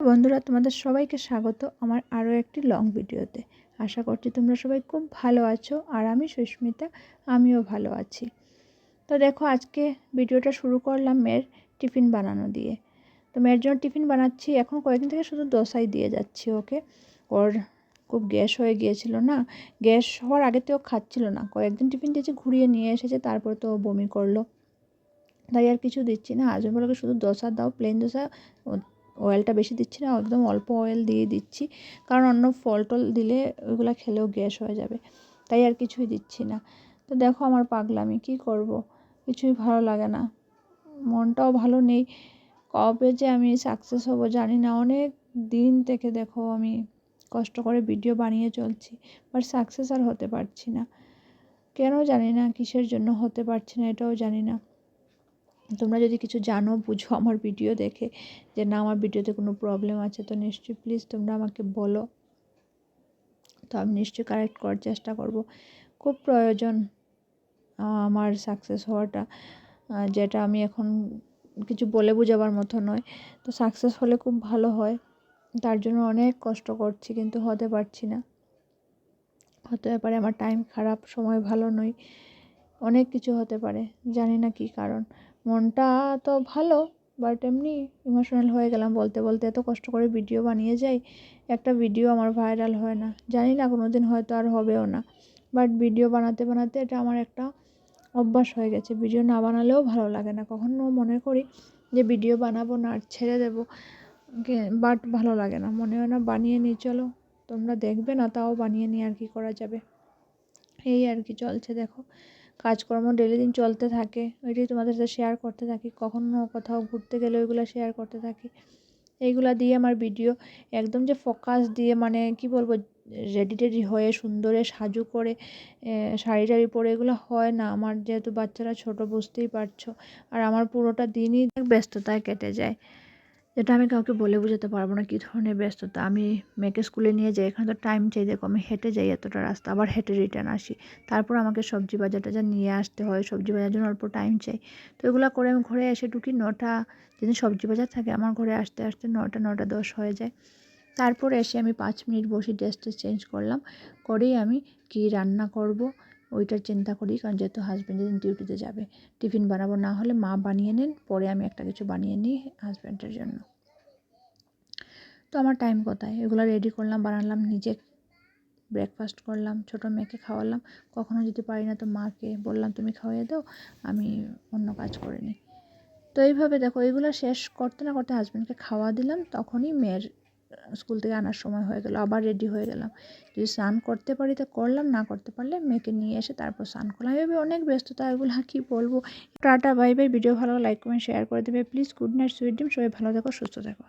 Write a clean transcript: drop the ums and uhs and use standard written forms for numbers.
বন্ধুরা, তোমাদের সবাইকে স্বাগত আমার আরও একটি লং ভিডিওতে। আশা করছি তোমরা সবাই খুব ভালো আছো, আর আমি সুস্মিতা, আমিও ভালো আছি। তো দেখো, আজকে ভিডিওটা শুরু করলাম মেয়ের টিফিন বানানো দিয়ে। তো মেয়ের জন্য টিফিন বানাচ্ছি। এখন কয়েকদিন থেকে শুধু দোসাই দিয়ে যাচ্ছি ওকে। ওর খুব গ্যাস হয়ে গিয়েছিল না, গ্যাস হওয়ার আগে তো খাচ্ছিল না। কয়েকদিন টিফিন দিয়েছে, ঘুরিয়ে নিয়ে এসেছে, তারপর তো বমি করলো। তাই আর কিছু দিচ্ছি না। হাজবেন্ড শুধু দোসা দাও, প্লেন দোসা। অয়েলটা বেশি দিচ্ছি না, একদম অল্প অয়েল দিয়ে দিচ্ছি, কারণ অন্য ফল টল দিলে ওইগুলো খেলেও গ্যাস হয়ে যাবে। তাই আর কিছুই দিচ্ছি না। তো দেখো আমার পাগলামি, কি করব, কিছুই ভালো লাগে না, মনটাও ভালো নেই। কবে যে আমি সাকসেস হব জানি না। অনেক দিন থেকে দেখো আমি কষ্ট করে ভিডিও বানিয়ে চলছি, বাট সাকসেস আর হতে পারছি না। কেন জানি না, কিসের জন্য হতে পারছি না এটাও জানি না। তোমরা যদি কিছু জানো, বুঝো আমার ভিডিও দেখে, যে না আমার ভিডিওতে কোনো প্রবলেম আছে, তো নিশ্চয়ই প্লিজ তোমরা আমাকে বলো। তো আমি নিশ্চয়ই কারেক্ট করার চেষ্টা করব। খুব প্রয়োজন আমার সাকসেস হওয়াটা, যেটা আমি এখন কিছু বলে বোঝাবার মতো নয়। তো সাকসেস হলে খুব ভালো হয়, তার জন্য অনেক কষ্ট করছি, কিন্তু হতে পারছি না। হতে পারে আমার টাইম খারাপ, সময় ভালো নয়, অনেক কিছু হতে পারে, জানি না কী কারণ। মনটা তো ভালো, বাট এমনি ইমোশনাল হয়ে গেলাম বলতে বলতে। এত কষ্ট করে ভিডিও বানিয়ে যাই, একটা ভিডিও আমার ভাইরাল হয় না। জানি না কোনো দিন হয়তো আর হবেও না, বাট ভিডিও বানাতে বানাতে এটা আমার একটা অভ্যাস হয়ে গেছে। ভিডিও না বানালেও ভালো লাগে না, কখনো মনে করি যে ভিডিও বানাবো না আর ছেড়ে দেবো, বাট ভালো লাগে না, মনে হয় না বানিয়ে নিই, চলো তোমরা দেখবে না, তাও বানিয়ে নিই, আর কি করা যাবে। এই আর কি চলছে। দেখো, কাজকর্ম ডেলি দিন চলতে থাকে, ওইটাই তোমাদের সাথে শেয়ার করতে থাকি। কখনো কোথাও ঘুরতে গেলে ওইগুলো শেয়ার করতে থাকি। এইগুলা দিয়ে আমার ভিডিও একদম যে ফোকাস দিয়ে, মানে কি বলবো, রেডি টেডি হয়ে সুন্দরে সাজু করে শাড়ি টাড়ি পরে এগুলো হয় না আমার, যেহেতু বাচ্চারা ছোট, বুঝতেই পারছো। আর আমার পুরোটা দিনই ব্যস্ততায় কেটে যায়, যেটা আমি কাউকে বলে বোঝাতে পারবো না কী ধরনের ব্যস্ততা। আমি মেয়েকে স্কুলে নিয়ে যাই, এখানে তো টাইম চাই। দেখো আমি হেঁটে যাই এতটা রাস্তা, আবার হেঁটে রিটার্ন আসি, তারপর আমাকে সবজি বাজার টাজার নিয়ে আসতে হয়, সবজি বাজার জন্য অল্প টাইম চাই। তো এগুলো করে আমি ঘরে এসে ঢুকি 9টা, যেদিন সবজি বাজার থাকে আমার ঘরে আসতে আসতে 9টা 9:10 হয়ে যায়। তারপর এসে আমি 5 মিনিট বসি, ড্রেসটা চেঞ্জ করলাম, করেই আমি কি রান্না করব ওইটার চিন্তা করি, কারণ যেহেতু হাজব্যান্ড যেদিন ডিউটিতে যাবে টিফিন বানাবো, না হলে মা বানিয়ে নেন, পরে আমি একটা কিছু বানিয়ে নিই হাজব্যান্ডের জন্য। তো আমার টাইম কোথায়, এগুলো রেডি করলাম, বানালাম, নিজে ব্রেকফাস্ট করলাম, ছোটো মেয়েকে খাওয়ালাম। কখনো যদি পারি না তো মাকে বললাম তুমি খাওয়াইয়ে দাও, আমি অন্য কাজ করে নিই। তো এইভাবে দেখো, এইগুলো শেষ করতে না করতে হাজব্যান্ডকে খাওয়া দিলাম, তখনই মেয়ের স্কুল থেকে আনার সময় হয়ে গেল, আবার রেডি হয়ে গেলাম। যদি স্নান করতে পারি তো করলাম, না করতে পারলে মেয়েকে নিয়ে এসে তারপর স্নান করলাম। এভাবে অনেক ব্যস্ততা, এগুলো কী বলবো। Tata, bye bye. ভিডিও ভালো লাইক কমেন্ট শেয়ার করে দেবে please. Good night, sweet dream. সবাই ভালো থেকো, সুস্থ থেকো।